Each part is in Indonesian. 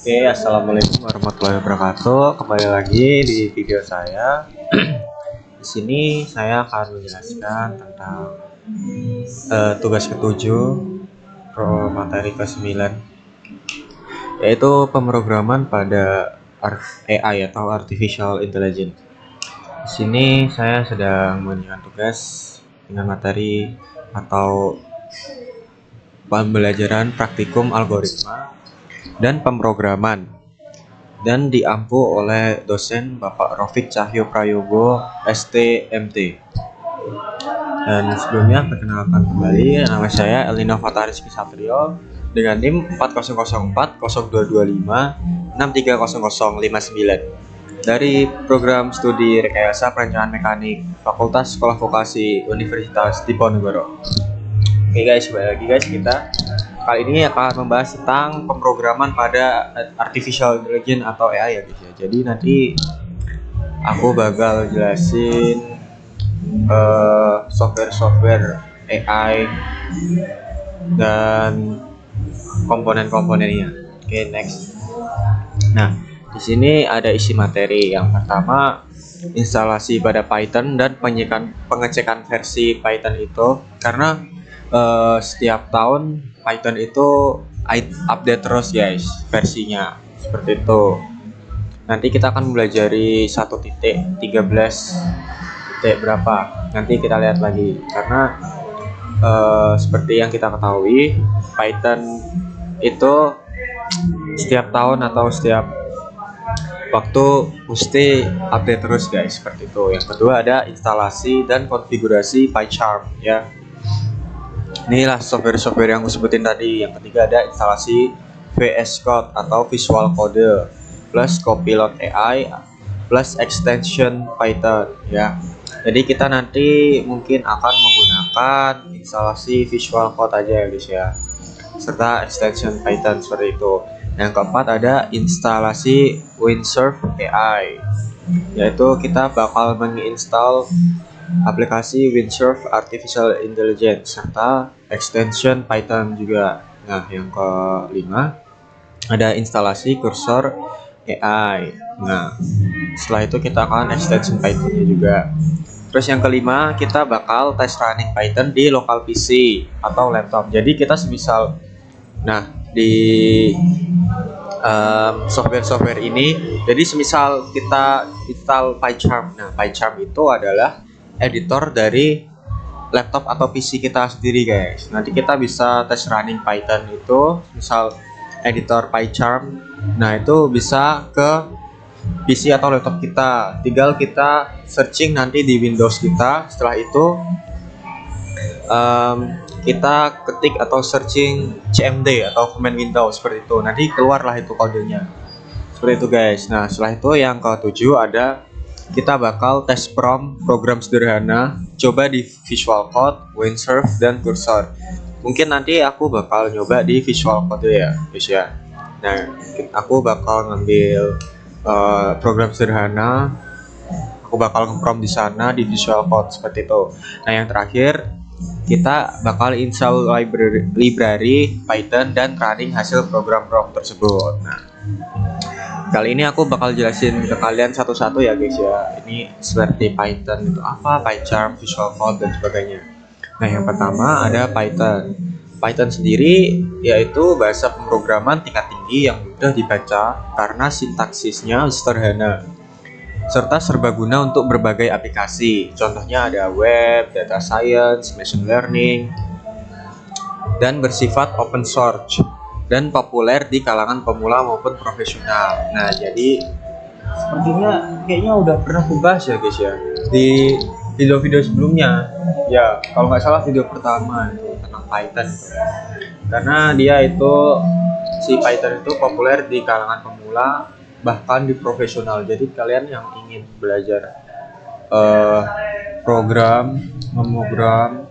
Oke, assalamualaikum warahmatullahi wabarakatuh. Kembali lagi di video saya. Di sini saya akan menjelaskan tentang tugas ketujuh pro materi ke-9, yaitu pemrograman pada AI atau Artificial Intelligence. Di sini saya sedang mengerjakan tugas dengan materi atau pembelajaran praktikum algoritma dan pemrograman, dan diampu oleh dosen Bapak Rofik Cahyo Prayogo STMT. Dan sebelumnya perkenalkan kembali, nama saya Elnino Fatarizky Satrio dengan NIM 4004-0225-630059 dari program studi Rekayasa Perencanaan Mekanik Fakultas Sekolah Vokasi Universitas Diponegoro. Oke guys, balik lagi guys, kita kali ini akan membahas tentang pemrograman pada Artificial Intelligence atau AI ya guys ya. Jadi nanti aku bakal jelasin software AI dan komponen-komponennya. Oke, next. Nah, di sini ada isi materi. Yang pertama, instalasi pada Python dan pengecekan versi Python itu, karena setiap tahun Python itu update terus guys versinya, seperti itu. Nanti kita akan belajari 1.13 titik berapa, nanti kita lihat lagi, karena seperti yang kita ketahui Python itu setiap tahun atau setiap waktu mesti update terus guys, seperti itu. Yang kedua ada instalasi dan konfigurasi PyCharm ya. Inilah software-software yang aku sebutin tadi. Yang ketiga ada instalasi VS Code atau Visual Code plus Copilot AI plus extension Python ya. Jadi kita nanti mungkin akan menggunakan instalasi Visual Code aja ya guys ya, serta extension Python seperti itu. Yang keempat ada instalasi Windsurf AI, yaitu kita bakal menginstal aplikasi Windsurf Artificial Intelligence serta extension Python juga. Nah, yang kelima ada instalasi Cursor AI. Nah, setelah itu kita akan extension Pythonnya juga. Terus yang kelima, kita bakal test running Python di local PC atau laptop. Jadi kita semisal, nah di software ini, jadi semisal kita install PyCharm. Nah, PyCharm itu adalah editor dari laptop atau PC kita sendiri guys. Nanti kita bisa test running Python itu, misal editor PyCharm. Nah, itu bisa ke PC atau laptop kita. Tinggal kita searching nanti di Windows kita. Setelah itu kita ketik atau searching CMD atau command Windows seperti itu. Nanti keluarlah itu kodenya. Seperti itu guys. Nah, setelah itu yang ketujuh ada kita bakal tes program sederhana, coba di Visual Code, Windsurf, dan Cursor. Mungkin nanti aku bakal nyoba di Visual Code ya guys ya. Nah, aku bakal ngambil program sederhana, aku bakal nge-prompt di sana di Visual Code seperti itu. Nah, yang terakhir kita bakal install library Python dan running hasil program prompt tersebut. Nah, kali ini aku bakal jelasin ke kalian satu-satu ya guys ya. Ini seperti Python itu apa, PyCharm, Visual Code dan sebagainya. Nah, yang pertama ada Python. Python sendiri yaitu bahasa pemrograman tingkat tinggi yang mudah dibaca karena sintaksisnya sederhana serta serbaguna untuk berbagai aplikasi. Contohnya ada web, data science, machine learning, dan bersifat open source dan populer di kalangan pemula maupun profesional. Nah, jadi sepertinya kayaknya udah pernah aku bahas ya guys ya di video-video sebelumnya. Ya, kalau nggak salah video pertama itu tentang Python itu. Karena dia itu, si Python itu populer di kalangan pemula bahkan di profesional. Jadi kalian yang ingin belajar program, memogram,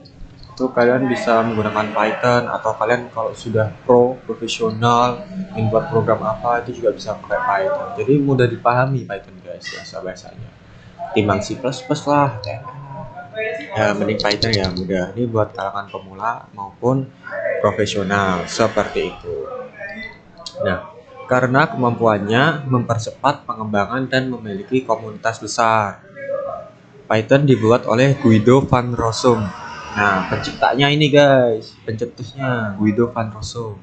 itu kalian bisa menggunakan Python, atau kalian kalau sudah profesional ingin buat program apa itu juga bisa pakai Python. Jadi mudah dipahami Python guys, bahasa-bahasanya timbang C++ lah ya, mending Python ya, mudah. Ini buat kalangan pemula maupun profesional seperti itu. Nah, karena kemampuannya mempercepat pengembangan dan memiliki komunitas besar. Python dibuat oleh Guido van Rossum. Nah, penciptanya ini guys, pencetusnya Guido van Rossum.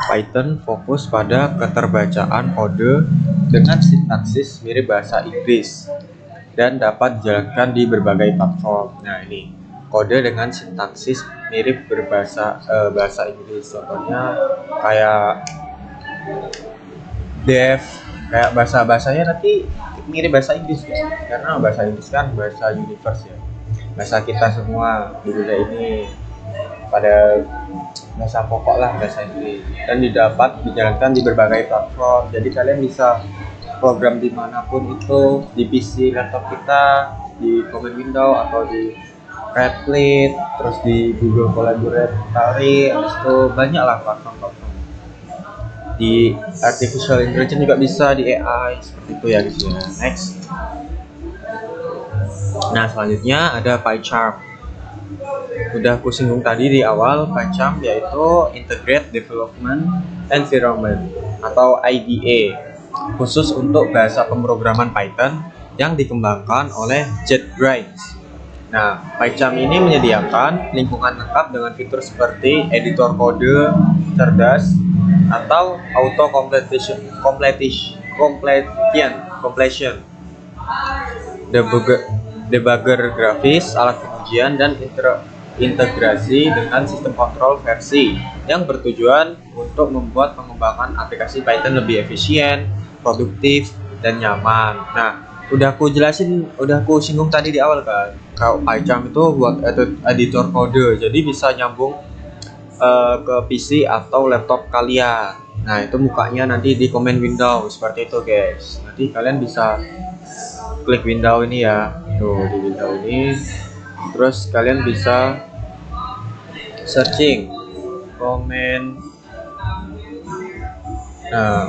Python fokus pada keterbacaan kode dengan sintaksis mirip bahasa Inggris dan dapat dijalankan di berbagai platform. Nah, ini kode dengan sintaksis mirip bahasa Inggris. Contohnya kayak dev, kayak bahasanya nanti mirip bahasa Inggris ya, karena bahasa Inggris kan bahasa universe ya, bahasa kita semua di dunia ini, pada bahasa pokok lah bahasa Inggris, dan didapat dijalankan di berbagai platform. Jadi kalian bisa program dimanapun itu, di PC laptop kita, di Command Window atau di Replit, terus di Google Collaboratory, habis itu banyak lah platform-platform. Di artificial intelligence juga bisa, di AI seperti itu ya guys ya. Next. Nah, selanjutnya ada PyCharm. Udah aku singgung tadi di awal, PyCharm yaitu Integrated Development Environment atau IDE, khusus untuk bahasa pemrograman Python yang dikembangkan oleh JetBrains. Nah, PyCharm ini menyediakan lingkungan lengkap dengan fitur seperti editor kode cerdas atau auto completion, debugger grafis, alat pengujian, dan integrasi dengan sistem kontrol versi yang bertujuan untuk membuat pengembangan aplikasi Python lebih efisien, produktif, dan nyaman. Nah, udah aku singgung tadi di awal kan, kalau PyCharm itu buat editor kode, jadi bisa nyambung ke PC atau laptop kalian. Nah, itu mukanya nanti di Command Window seperti itu guys. Nanti kalian bisa klik window ini ya, tuh di window ini, terus kalian bisa searching command,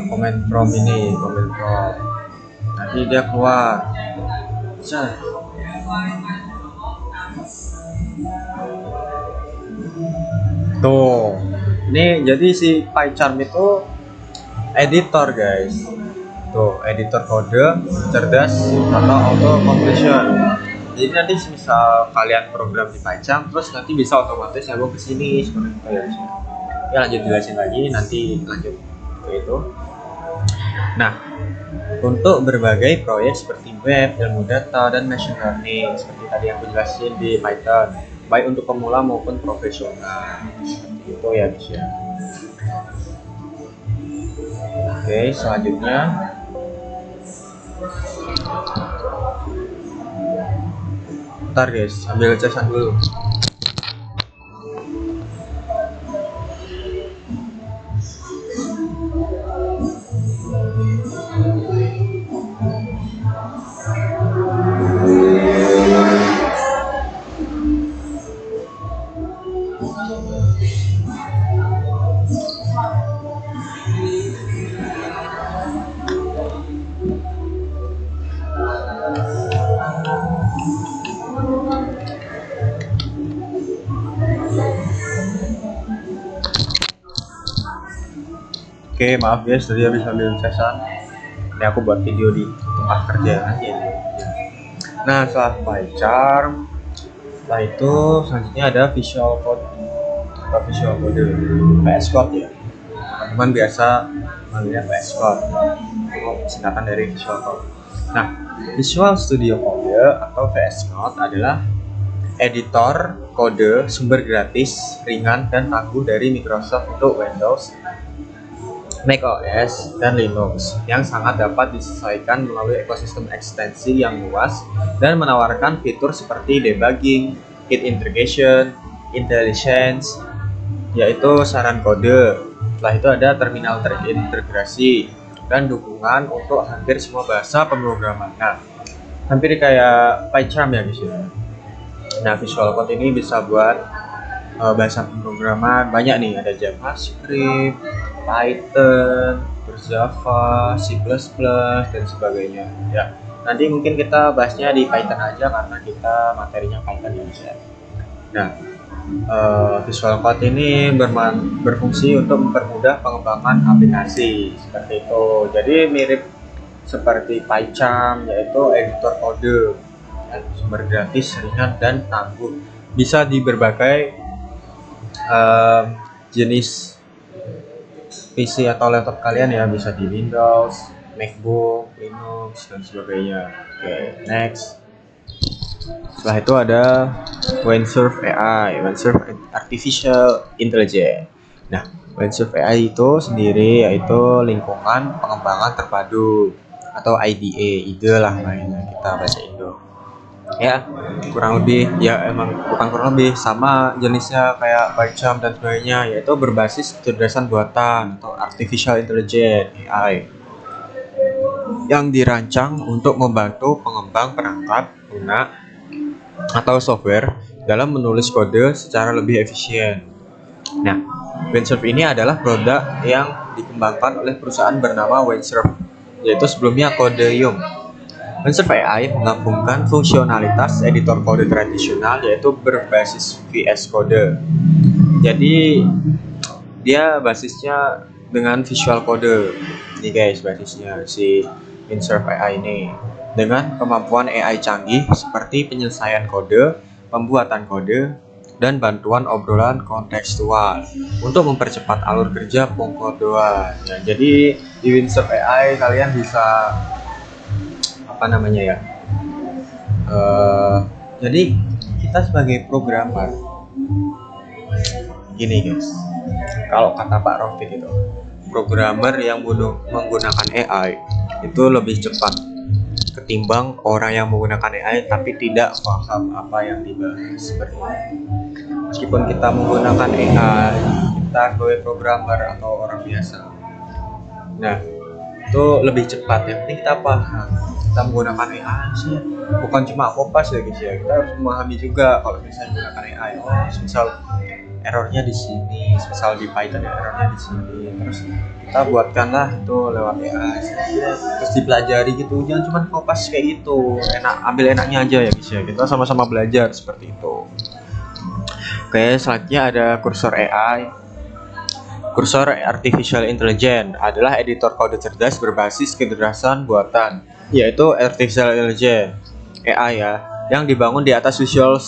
command prompt ini, command prompt, nanti dia keluar. Tuh, ini jadi si PyCharm itu editor guys. Tuh, editor kode cerdas atau auto completion. Jadi nanti misal kalian program di PyCharm, terus nanti bisa otomatis nyambung ke sini seperti itu ya. Ya lanjut jelasin lagi, nanti lanjut ke itu. Nah, untuk berbagai proyek seperti web, ilmu data, dan machine learning, seperti tadi yang aku jelasin di Python, baik untuk pemula maupun profesional, seperti itu ya guys ya. Oke, selanjutnya ntar guys, ambil casan dulu. Oke, maaf guys, tadi habis ambil casan. Ini aku buat video di tempat kerja aja. Nah, setelah PyCharm, setelah itu selanjutnya ada Visual Code atau Visual Code, VS Code ya. Teman-teman biasa manggilnya VS Code, singkatan dari Visual Code. Nah, Visual Studio Code atau VS Code adalah editor kode sumber gratis, ringan, dan tangguh dari Microsoft untuk Windows, Mac OS, dan Linux yang sangat dapat disesuaikan melalui ekosistem ekstensi yang luas dan menawarkan fitur seperti debugging, hit integration, intelligence, yaitu saran kode. Setelah itu ada terminal terintegrasi dan dukungan untuk hampir semua bahasa pemrograman. Nah, hampir kayak PyCharm ya guys ya. Nah, Visual Code ini bisa buat bahasa pemrograman banyak nih, ada JavaScript, Python, terus Java, C++, dan sebagainya ya. Nanti mungkin kita bahasnya di Python aja karena kita materinya Python ya guys ya. Nah, Visual Code ini berfungsi untuk mempermudah pengembangan aplikasi seperti itu. Jadi mirip seperti PyCharm, yaitu editor kode yang sumber gratis, ringan dan tangguh. Bisa di berbagai jenis PC atau laptop kalian ya, bisa di Windows, MacBook, Linux dan sebagainya. Oke, next. Setelah itu ada Windsurf AI, Windsurf Artificial Intelligence. Nah, Windsurf AI itu sendiri yaitu lingkungan pengembangan terpadu atau IDE, ide lah mainnya kita bahasa Indo. Ya, kurang lebih ya emang bukan kurang lebih sama jenisnya kayak PyCharm dan sebagainya, yaitu berbasis kecerdasan buatan atau Artificial Intelligence AI yang dirancang untuk membantu pengembang perangkat lunak atau software dalam menulis kode secara lebih efisien. Nah, Windsurf ini adalah produk yang dikembangkan oleh perusahaan bernama Windsurf, yaitu sebelumnya Codeium. Windsurf AI menggabungkan fungsionalitas editor kode tradisional yaitu berbasis VS Code. Jadi dia basisnya dengan Visual Code. Ini guys basisnya si Windsurf AI ini. Dengan kemampuan AI canggih seperti penyelesaian kode, pembuatan kode, dan bantuan obrolan kontekstual untuk mempercepat alur kerja pengkodean. Ya, jadi di Windsurf AI kalian bisa jadi kita sebagai programmer gini guys, kalau kata Pak Rofik itu programmer yang menggunakan AI itu lebih cepat ketimbang orang yang menggunakan AI tapi tidak paham apa yang dibahas. Seperti itu. Meskipun kita menggunakan AI, kita sebagai programmer atau orang biasa, nah itu lebih cepat. Yang penting kita paham. Kita menggunakan AI sih bukan cuma kopas ya guys ya, kita harus memahami juga kalau misalnya menggunakan AI. Misal errornya di sini, misal di Python ya, errornya di sini, terus kita buatkanlah itu lewat AI, terus dipelajari gitu, jangan cuma kopas kayak gitu, ambil enaknya aja ya guys ya, kita sama-sama belajar seperti itu. Oke, selanjutnya ada Cursor AI. Cursor Artificial Intelligence adalah editor kode cerdas berbasis kecerdasan buatan, yaitu Artificial Intelligence AI ya, yang dibangun di atas Visual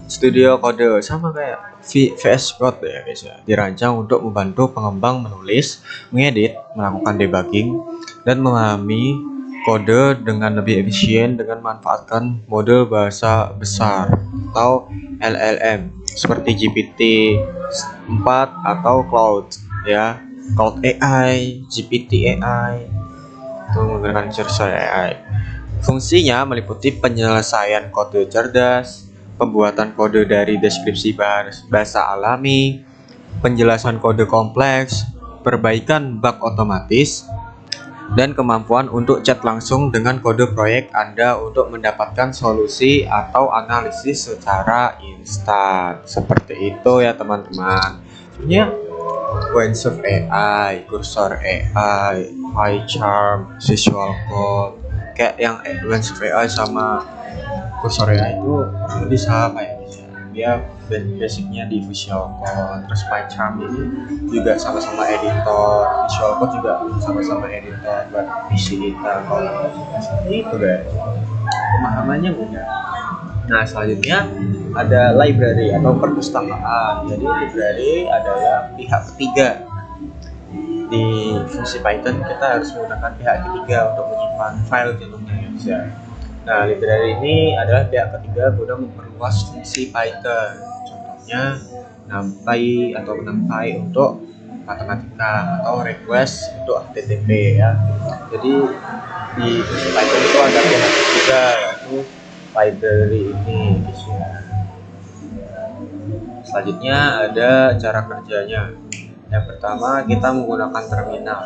Studio Code, sama kayak VS Code ya guys ya. Dirancang untuk membantu pengembang menulis, mengedit, melakukan debugging, dan memahami kode dengan lebih efisien dengan memanfaatkan model bahasa besar atau LLM seperti GPT-4 atau Cloud ya, Cloud AI, GPT AI itu menggunakan Cursor AI. Fungsinya meliputi penyelesaian kode cerdas, pembuatan kode dari deskripsi bahasa alami, penjelasan kode kompleks, perbaikan bug otomatis, dan kemampuan untuk chat langsung dengan kode proyek Anda untuk mendapatkan solusi atau analisis secara instan. Seperti itu ya teman-teman. Sebenarnya Windsurf AI, Cursor AI, PyCharm, Visual Code, kayak yang Windsurf AI sama Cursor AI itu lebih sama ya. Dia basicnya di Visual Code, terus PyCharm ini juga sama-sama editor, Visual Code juga sama-sama editor buat PC kita. Kalau seperti itu guys, pemahamannya mudah. Nah selanjutnya ada library atau perpustakaan. Jadi library adalah pihak ketiga. Di fungsi Python kita harus menggunakan pihak ketiga untuk menyimpan file contohnya ya. Nah, library ini adalah pihak ketiga guna memperluas fungsi Python. Contohnya NumPy untuk matematika atau request untuk HTTP ya. Jadi di fungsi Python itu ada pihak ketiga yaitu library ini guys ya. Selanjutnya ada cara kerjanya. Yang pertama kita menggunakan terminal.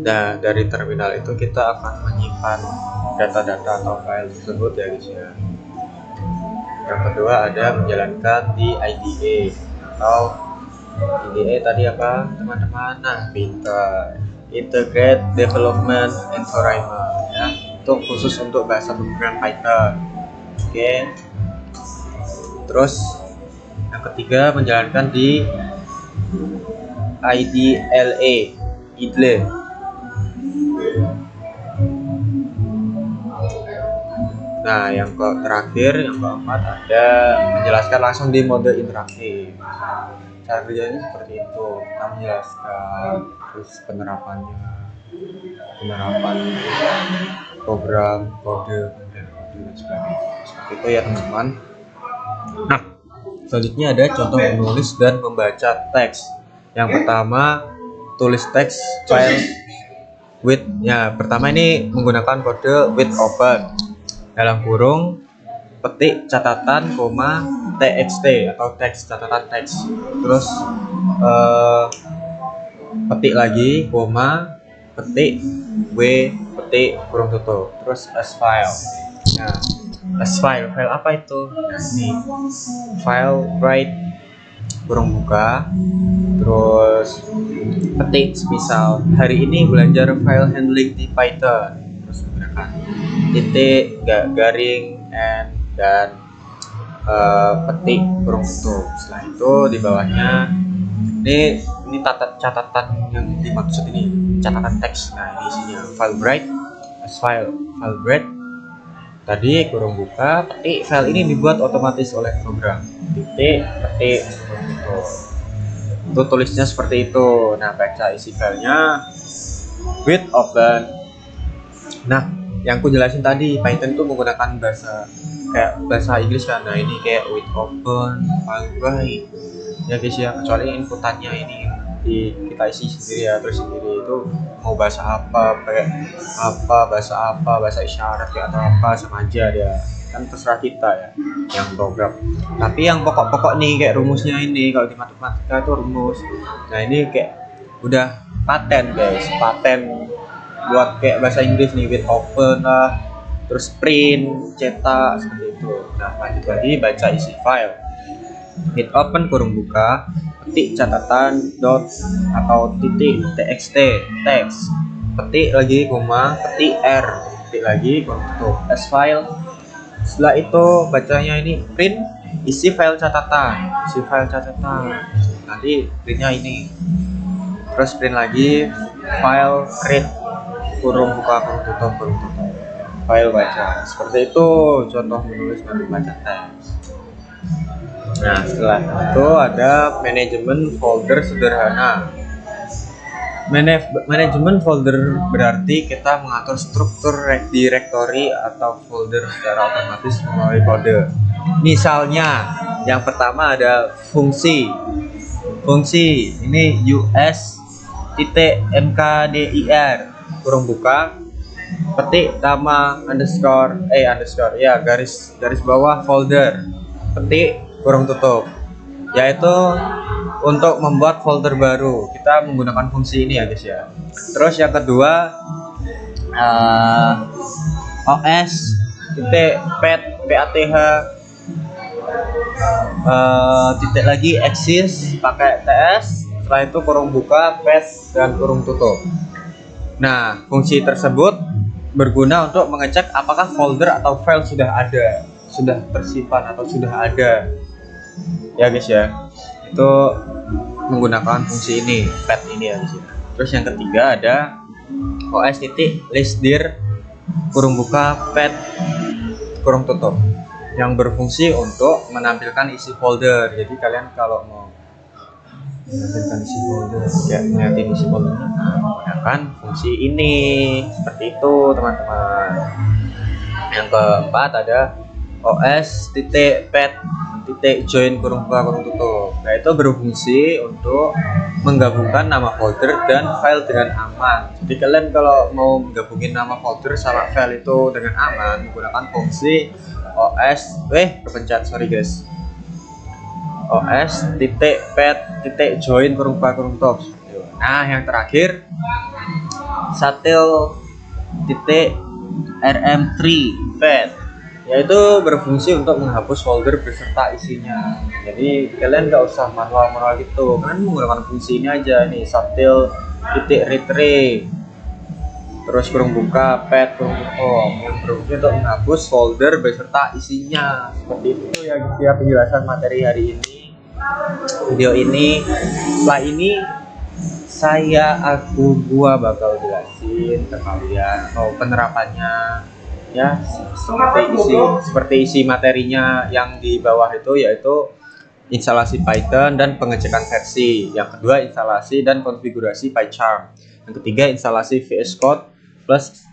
Nah, dari terminal itu kita akan menyimpan data-data atau file tersebut ya guys ya. Yang kedua ada menjalankan di IDE atau IDE tadi apa teman-teman? Nah, pinter. Integrate Development Environment ya. Itu khusus untuk bahasa pemrograman Python. Oke. Terus yang ketiga menjalankan di idle. Nah, yang terakhir, yang keempat ada menjelaskan langsung di mode interaktif. Cara kerjanya seperti itu. Kita menjelaskan terus penerapan program, kode dan sebagainya. Seperti itu ya teman-teman. Nah, selanjutnya ada contoh menulis dan membaca teks. Yang pertama, tulis teks file with. Ya, pertama ini menggunakan kode with open. Dalam kurung petik catatan, txt atau teks, catatan teks. Terus petik lagi, petik petik kurung tutup. Terus as file. Nah, as file apa itu? Nah, ini file write kurung buka. Terus petik semisal hari ini belajar file handling di Python. Terus menggunakan titik, garing, and dan petik kurung tutup. Setelah itu di bawahnya ini catatan yang dimaksud ini, catatan teks. Nah, ini isinya file write as file write tadi kurung buka petik. File ini dibuat otomatis oleh program titik petik kurung tutup. Itu tulisnya seperti itu. Nah, baca isi filenya with open. Nah, yang aku jelasin tadi, Python itu menggunakan bahasa Inggris kan. Nah, ini kayak with open, file write ya guys ya, kecuali inputannya ini kita isi sendiri ya, terus sendiri itu mau bahasa apa, bahasa isyarat ya atau apa, sama aja dia kan, terserah kita ya yang program. Tapi yang pokok-pokok nih kayak rumusnya ini, kalau di matematika itu rumus. Nah, ini kayak udah paten guys, buat kayak bahasa Inggris nih, with open lah, terus print, cetak, seperti itu. Nah, lanjut lagi baca isi file with open kurung buka petik catatan dot atau titik txt teks, petik lagi petik r, petik lagi kurung tutup as file. Setelah itu bacanya ini print isi file catatan, nanti printnya ini. Terus print lagi file read kurung buka kurung tutup file baca. Seperti itu contoh menulis dan membaca teks. Nah, setelah itu ada manajemen folder sederhana. Manajemen folder berarti kita mengatur struktur directory atau folder secara otomatis melalui kode. Misalnya, yang pertama ada fungsi ini us.mkdir kurung buka petik nama underscore ya garis bawah folder petik kurung tutup, yaitu untuk membuat folder baru. Kita menggunakan fungsi ini ya guys ya. Terus yang kedua os.path titik lagi exist pakai ts, setelah itu kurung buka path dan kurung tutup. Nah, fungsi tersebut berguna untuk mengecek apakah folder atau file sudah tersimpan atau sudah ada ya guys ya. Itu menggunakan fungsi ini, path ini ya guys ya. Terus yang ketiga ada os.listdir kurung buka path kurung tutup, yang berfungsi untuk menampilkan isi folder. Jadi kalian kalau mau menampilkan isi folder, ya ngeliatin isi foldernya, menggunakan fungsi ini. Seperti itu teman-teman. Yang keempat ada os.path.join kurung buka kurung tutup. Nah, itu berfungsi untuk menggabungkan nama folder dan file dengan aman. Jadi kalian kalau mau menggabungin nama folder sama file itu dengan aman, menggunakan fungsi os.path.join kurung buka kurung tutup. Nah, yang terakhir satil.rm3 path, yaitu berfungsi untuk menghapus folder beserta isinya. Jadi kalian nggak usah manual gitu, kalian menggunakan fungsi ini aja nih, satil.retrieve terus kurung buka pet kurung home. Yang berfungsi untuk menghapus folder beserta isinya. Seperti itu ya guys ya penjelasan materi hari ini. Video ini setelah ini gua bakal jelasin ke kalian atau penerapannya ya, seperti isi materinya yang di bawah itu, yaitu instalasi Python dan pengecekan versi. Yang kedua, instalasi dan konfigurasi PyCharm. Yang ketiga, instalasi VS Code plus.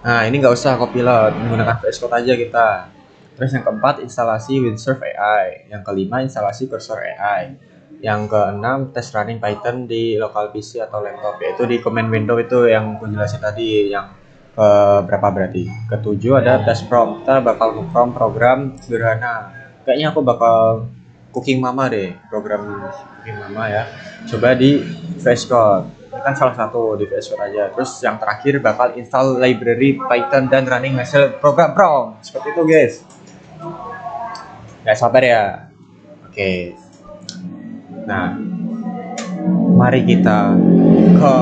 Nah, ini nggak usah Copilot, menggunakan VS Code aja kita. Terus yang keempat, instalasi Windsurf AI. Yang kelima, instalasi Cursor AI. Yang keenam, tes running Python di local PC atau laptop, yaitu di command window itu yang aku jelasin tadi. Yang ke berapa berarti? Ketujuh ada tes prompt. Kita bakal nge-prompt program sederhana. Kayaknya aku bakal Cooking Mama deh, program Cooking Mama ya. Coba di VS Code. Ini kan salah satu di VS Code aja. Terus yang terakhir bakal install library Python dan running hasil program prompt. Seperti itu guys. Ya sabar ya. Oke. Nah, mari kita ke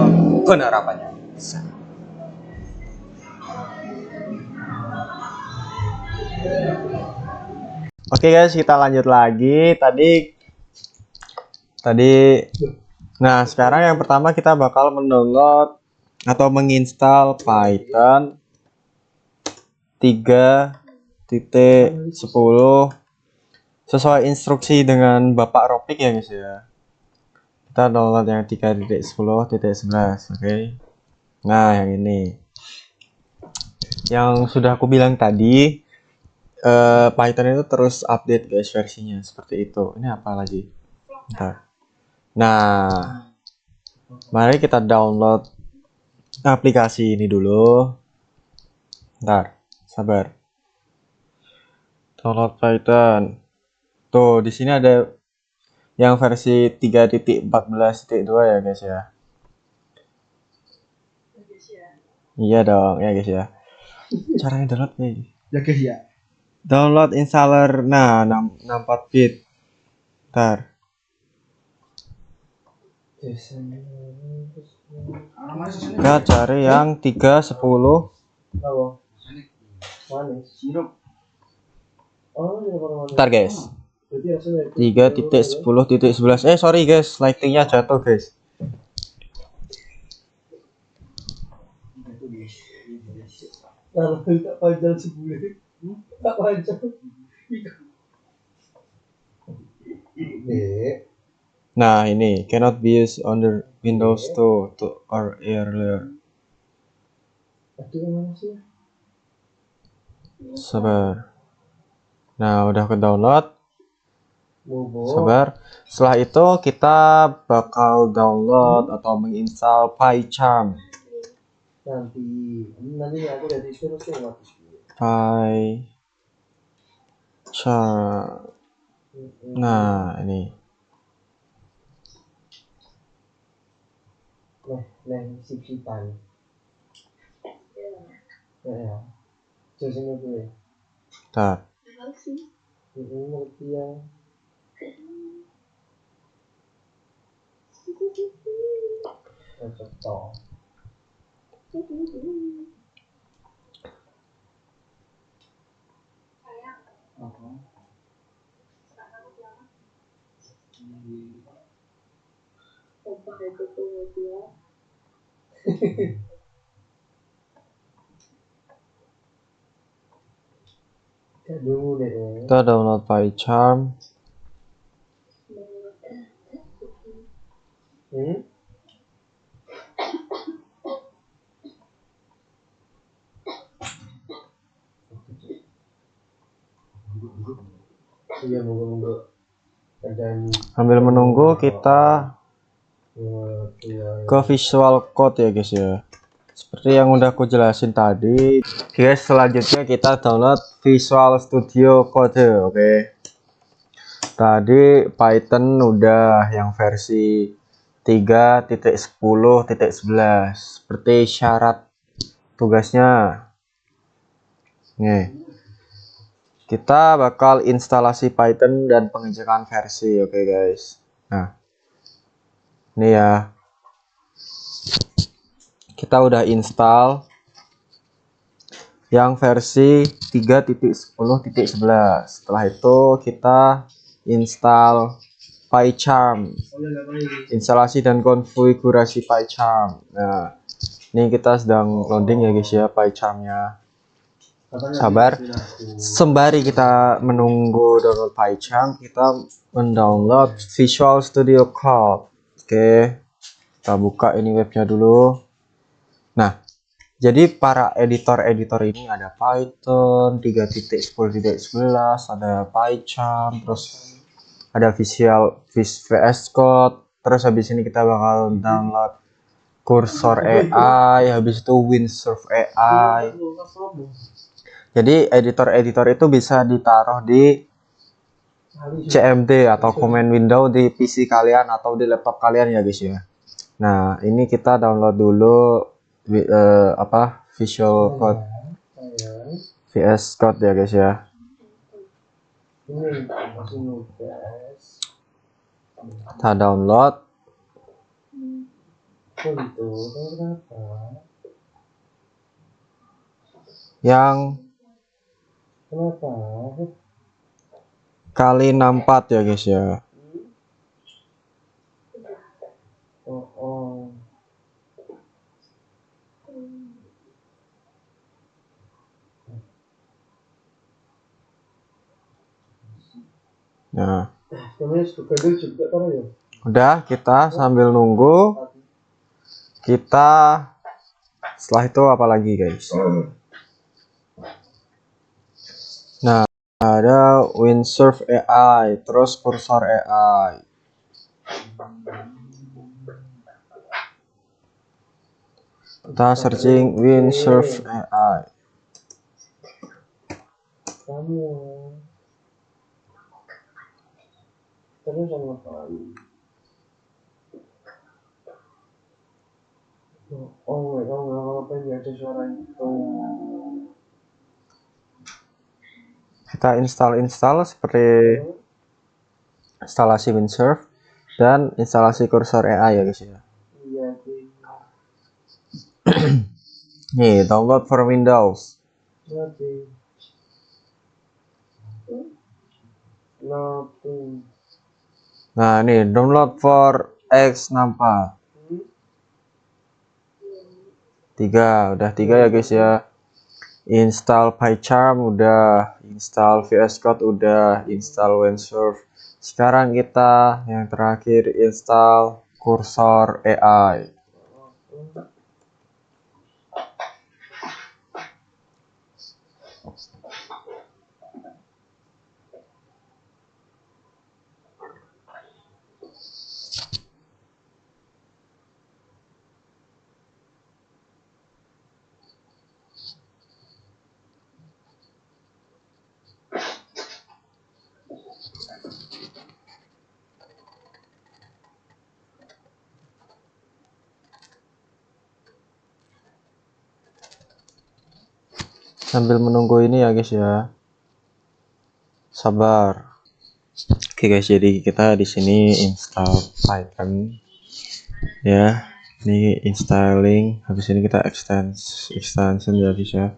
penerapannya. Oke guys, kita lanjut lagi. Tadi nah, sekarang yang pertama kita bakal mendownload atau menginstal Python 3.10 sesuai instruksi dengan Bapak Ropik ya guys ya. Kita download yang 3.10.11, oke. Nah, yang ini. Yang sudah aku bilang tadi, Python itu terus update guys versinya seperti itu. Ini apa lagi? Bentar. Nah, mari kita download aplikasi ini dulu. Bentar, sabar. Download Python. Tuh, di sini ada yang versi 3.14.2 ya guys ya. Iya dong, ya guys ya. Caranya download nih. Ya guys ya. Download installer. Nah, 64 bit. Bentar. Kita cari yang 3.10. Bentar guys. 3.10.11. Sorry guys, lightingnya jatuh guys. Kalau tak panjang sebulan, tak panjang. Nah, ini cannot be used on the Windows 2 or earlier. Sabar. Nah, udah ke download. Sabar. Setelah itu kita bakal download atau menginstal PyCharm. Nanti aku udah disuruh PyCharm. Nah, ini. Sip-sipan. Ya. Terus ini gue. Bentar. Ngerti ya. Cocok. Kita download PyCharm. Iya, moga-moga. Sambil menunggu kita ke Visual Code ya guys ya. Seperti yang udah aku jelasin tadi, guys, selanjutnya kita download Visual Studio Code, oke. Tadi Python udah yang versi 3.10.11 seperti syarat tugasnya. Nih. Kita bakal instalasi Python dan pengecekan versi, oke guys. Nah. Ini ya. kita udah install yang versi 3.10.11. Setelah itu kita install PyCharm, instalasi dan konfigurasi PyCharm. Nah, ini kita sedang loading ya guys ya PyCharmnya. Sabar, sembari kita menunggu download PyCharm, kita mendownload Visual Studio Code. Oke, kita buka ini webnya dulu. Nah, jadi para editor-editor ini ada Python 3.10.11, ada PyCharm, terus ada VS Code, terus habis ini kita bakal download Cursor AI, habis itu Windsurf AI. Jadi editor-editor itu bisa ditaruh di CMD atau command window di PC kalian atau di laptop kalian ya guys ya. Nah, ini kita download dulu Visual Code VS Code ya guys ya. Kita download. Yang kali 64 ya guys ya. Nah, udah, kita sambil nunggu, kita setelah itu apa lagi guys? Nah, ada Windsurf AI, terus Cursor AI. Kita searching Windsurf AI. Kita install seperti instalasi Windsurf dan instalasi Cursor AI ya guys ya. Nih, download for Windows. Nah, ini download for X64. 3, udah 3 ya guys ya. Install PyCharm udah, install VS Code udah, install Windsurf. Sekarang kita yang terakhir install Cursor AI. Sambil menunggu ini ya guys ya, sabar. Oke guys, jadi kita di sini install Python ya. Ini installing, habis ini kita extension ya guys ya.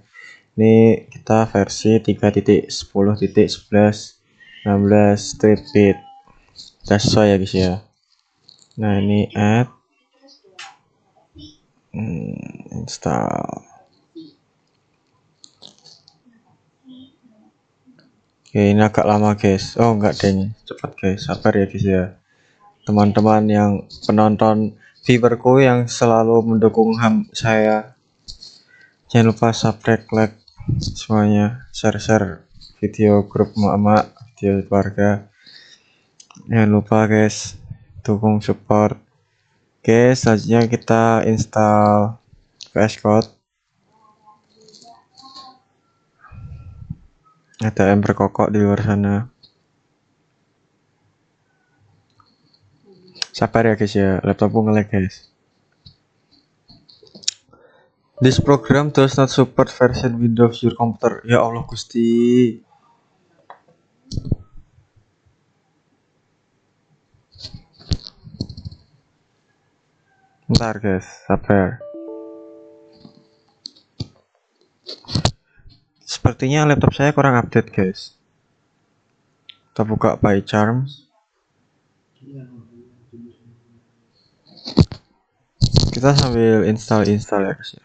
Ini kita versi 3.10.11 16 bit. Kita sesuai ya guys ya. Nah, ini add install. Oke, ini agak lama guys. Oh enggak deng, cepat guys, sabar ya guys ya. Teman-teman yang penonton viewerku yang selalu mendukung saya, jangan lupa subscribe, like semuanya, share video grup emak-emak, video keluarga. Jangan lupa guys, dukung support. Oke, selanjutnya kita install VS Code. Ada yang berkokok di luar sana. Sabar ya guys ya, laptopku nge-lag guys. This program does not support version Windows your computer. Ya Allah Gusti. Bentar guys, sabar. sepertinya laptop saya kurang update, guys. Kita buka PyCharm. Kita sambil install ya, guys ya.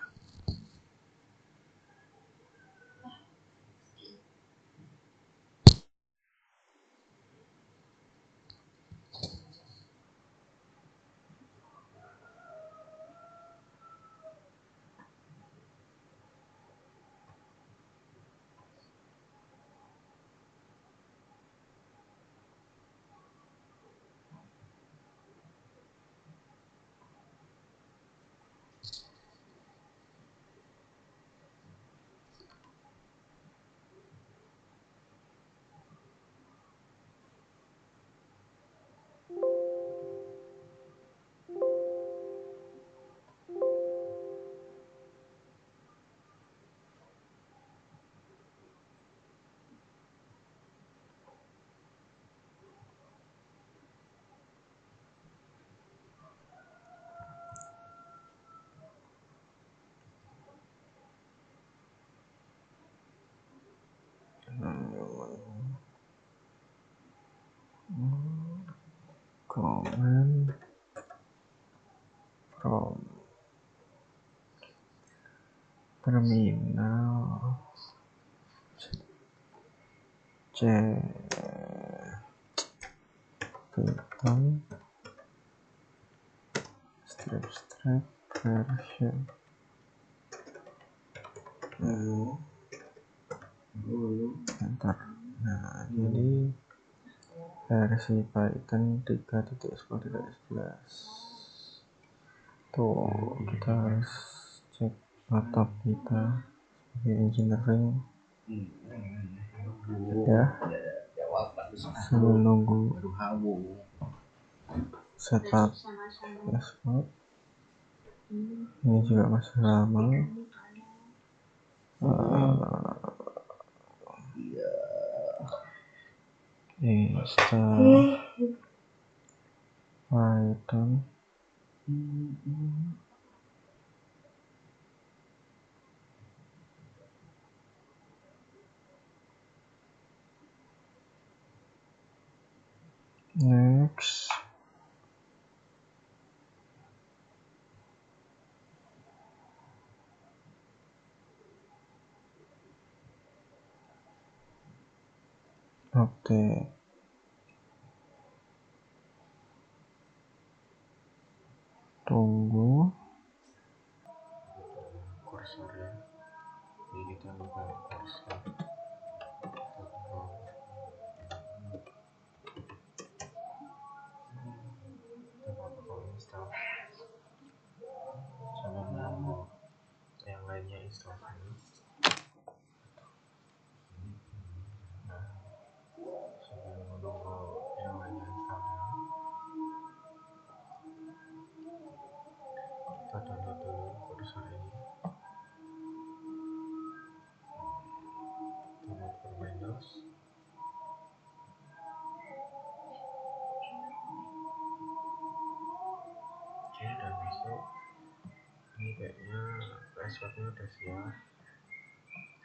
Comment from terminal Python strip version. Enter. Nah, jadi versi Python 3.10.11. Tuh, kita harus cek laptop kita sebagai engineering ya, sambil nunggu setup dashboard. Ini juga masih lama. Install Python. Next. Update. Tunggu. Cursor ya. Jadi kita buka cursor. Kita bakal install. Coba menunggu yang lainnya install dulu. Nah, sambil menunggu yang lainnya install dulu, kita download dulu kursor ini. Download for Windows. Oke, udah masuk. Ini kayaknya passwordnya udah siap.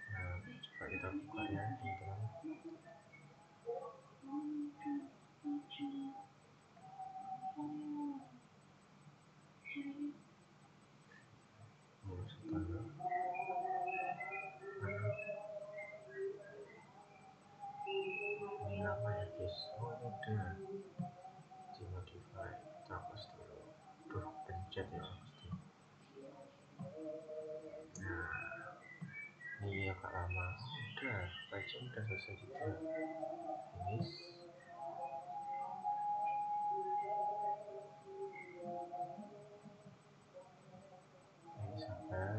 Nah, coba kita buka ya, teman-teman. Mulai sebentar. Ini lama ya, guys. Oh, udah dimodify. Kita hapus dulu. Duh, pencet ya pasti. Nah, ini agak lama. Udah, baca udah selesai juga. Finish. Ini sabar.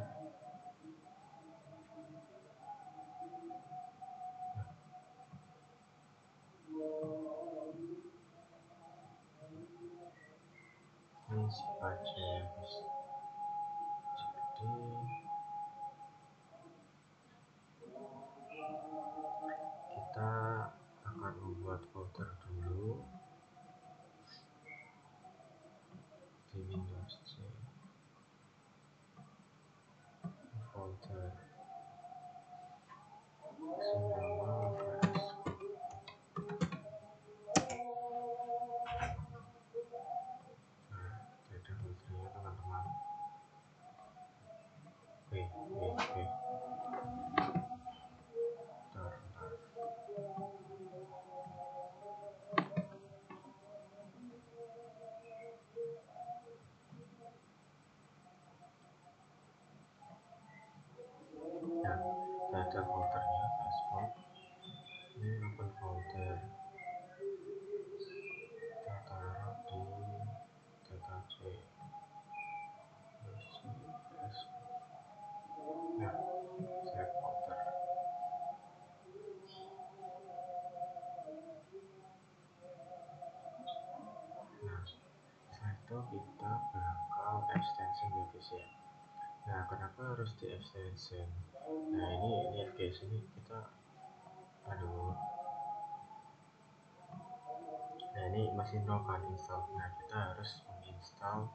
Ini siapa aja ya, guys. Jadi kita akan membuat folder dulu di Windows C. Folder ada filternya teman-teman. Oke. Bentar. Nah, ada foldernya passport. Ini open folder. Kita taruh di tkc. Nah, select folder. Nah, setelah itu kita bakal extension ya guys ya. Nah, kenapa harus di extension? Nah, ini guys, ini kita nah ini masih nol kan install. Nah, kita harus menginstal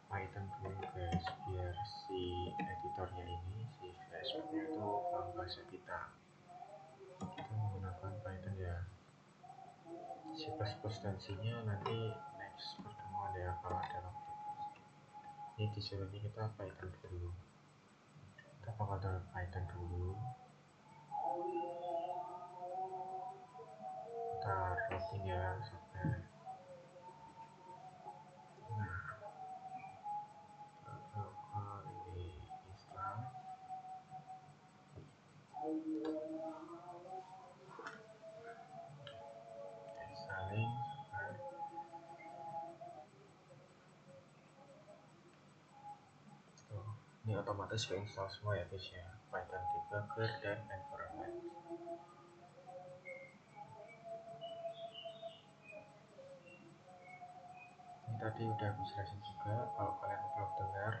Python dulu guys, biar si editornya ini, si VS-Code-nya itu paham bahasa kita menggunakan Python ya. C++ tensinya nanti next pertemuan ya, kalau ada waktu. Ini disuruhnya kita Python dulu. Kita bakal download Python dulu. Kita loading ya sampai. Nah, ini install. Installing sampai. Tuh, ini otomatis install semua ya guys ya, Python debugger dan environment. Ini tadi udah aku jelasin juga, kalau kalian belum dengar.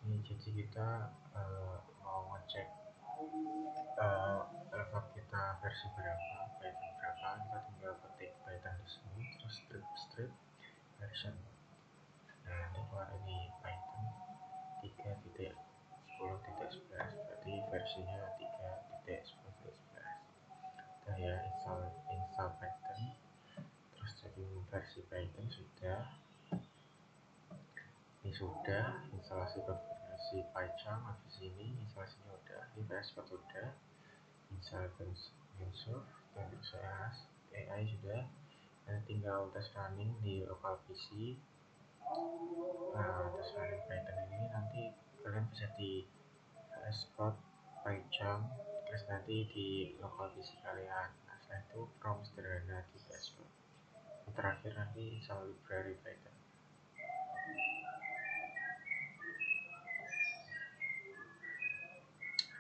Ini jadi kita mau ngecek level kita versi berapa, Python berapa. Kita tinggal ketik Python di sini, terus strip version. Nah, ini keluar ini Python 3.10.11, berarti versinya 3.10.11. Nah ya, install Python, terus jadi versi Python sudah. Ini sudah instalasi konfigurasi PyCharm, habis ini instalasinya udah, ini VS-Code udah, install Windsurf dan AI sudah. Dan tinggal tes running di local PC. Nah, tes running Python ini nanti kalian bisa di VS-Code, PyCharm, terus nanti di local PC kalian. Nah, setelah itu from sederhana di VS-Code. Terakhir nanti install library Python.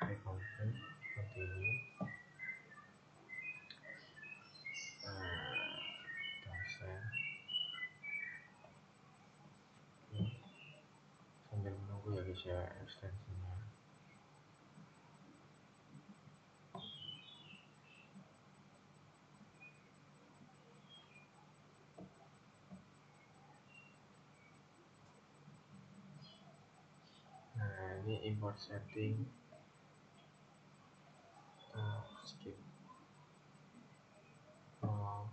Continue. Sambil menunggu ya guys ya ekstensinya. Nah, ini import setting. Skip all,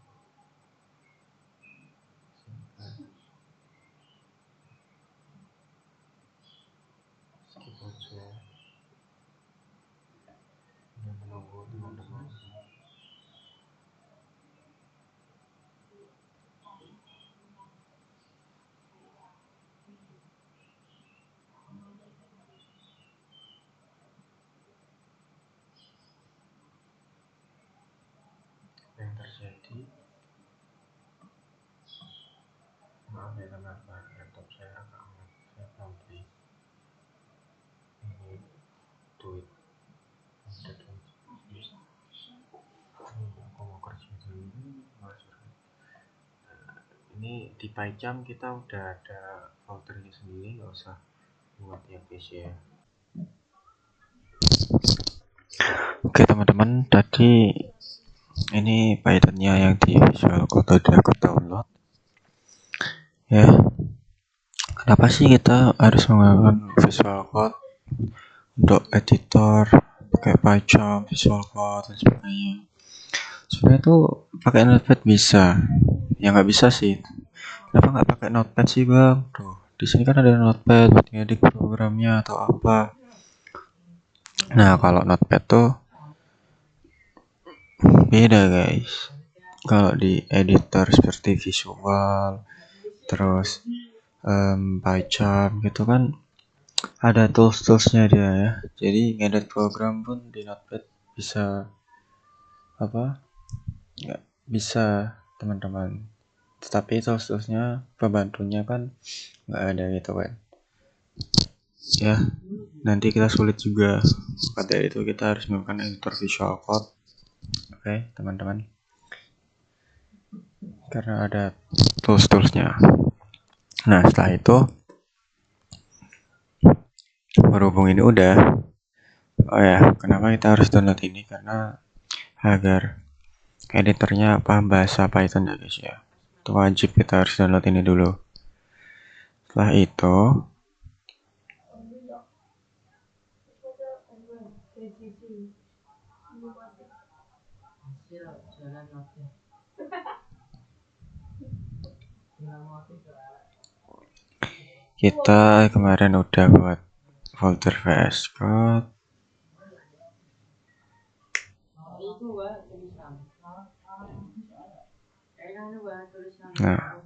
skip aja. Ini menunggu teman-teman. Yang terjadi, maaf ya teman-teman, laptop saya agak lambat, saya belum beli ini duit aku mau kerja dulu. Ini di PyCharm kita udah ada foldernya sendiri, nggak usah buat ya guys ya. Oke teman-teman, tadi ini Pythonnya yang di Visual Code udah aku download ya. Kenapa sih kita harus menggunakan Visual Code untuk editor kayak PyCharm, Visual Code dan sebagainya. Sebenarnya tuh pakai Notepad bisa. Ya nggak bisa sih. Kenapa nggak pakai Notepad sih bang? Tuh, di sini kan ada Notepad buat ngedit programnya atau apa. Nah kalau Notepad tuh beda guys. Kalau di editor seperti Visual, terus PyCharm gitu kan ada tools-toolsnya dia ya. Jadi ngedit program pun di Notepad bisa apa? Nggak bisa teman-teman. Tetapi tools-toolsnya pembantunya kan nggak ada gitu kan. Ya, nanti kita sulit juga. Maka dari itu kita harus menggunakan editor Visual Code. Oke, teman-teman. Karena ada tools-toolsnya. Nah, setelah itu berhubung ini udah. Oh ya, kenapa kita harus download ini? Karena agar editornya paham bahasa Python ya guys ya. Itu wajib kita harus download ini dulu. Setelah itu kita kemarin udah buat folder VS Code. Nah,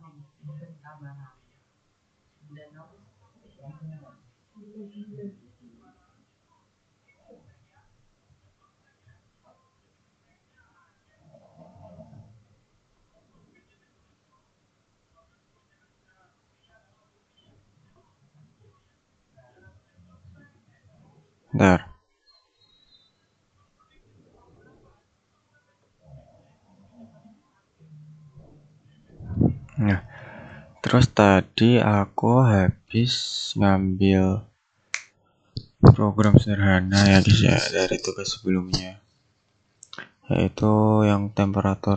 bentar. Nah, terus tadi aku habis ngambil program sederhana ya guys ya dari tugas sebelumnya, yaitu yang temperatur.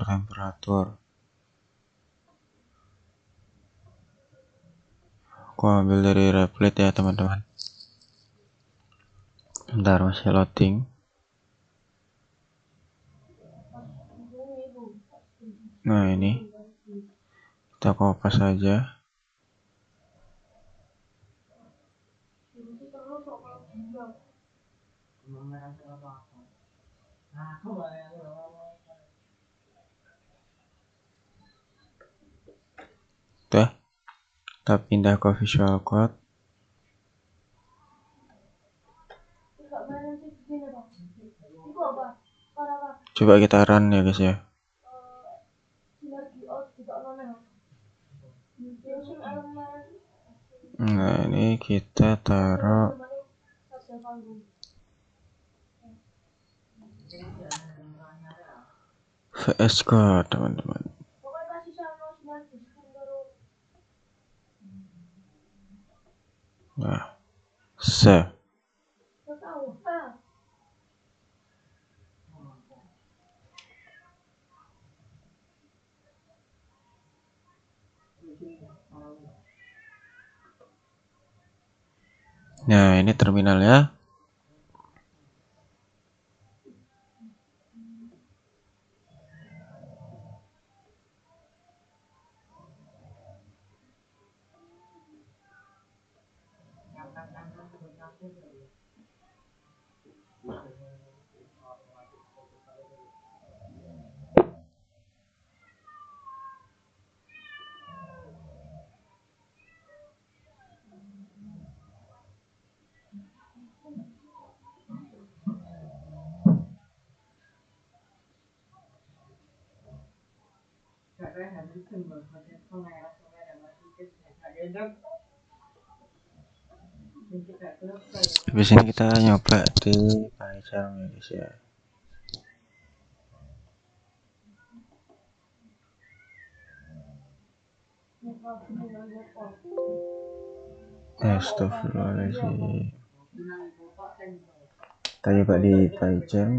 Aku ambil dari Replit ya teman-teman. Bentar masih loading. Nah ini kita kopas saja. Udah, kita pindah ke Visual Code. Coba kita run ya guys ya. Nah ini kita taruh VS Code teman-teman. Nah, nah ini terminalnya. Di sini kita nyoba di PyCharm ya guys ya. Astagfirullahaladzim. Kita coba di PyCharm.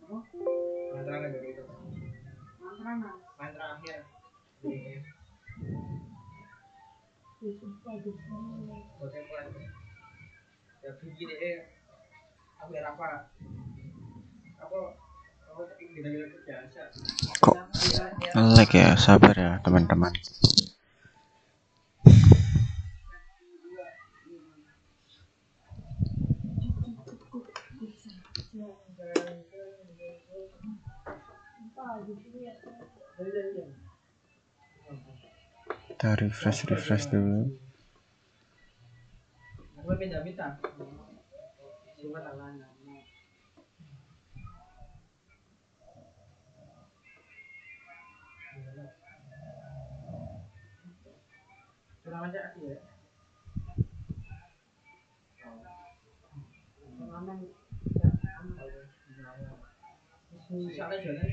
Mantra dari itu. Mantra akhir. Hotel lagi. Ya begini aku ya apa? Apa? Aku tapi kita biasa. Kok lag ya? Sabar ya teman-teman. Kita refresh dulu. Aku pindah minta. Cuma tangan. Kurang aja ya. Misalnya jalan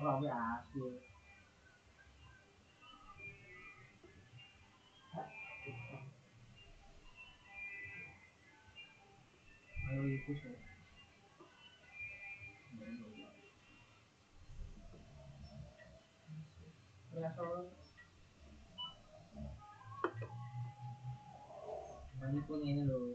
Rabi asli. Ayo ikut ya. Banyak pun ini loh.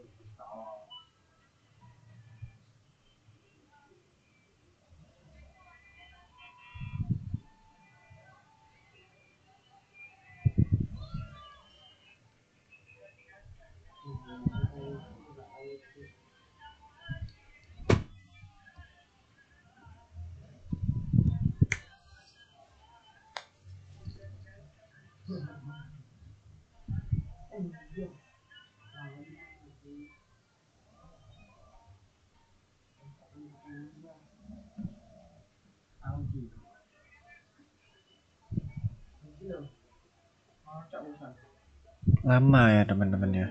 Lama ya teman-teman ya.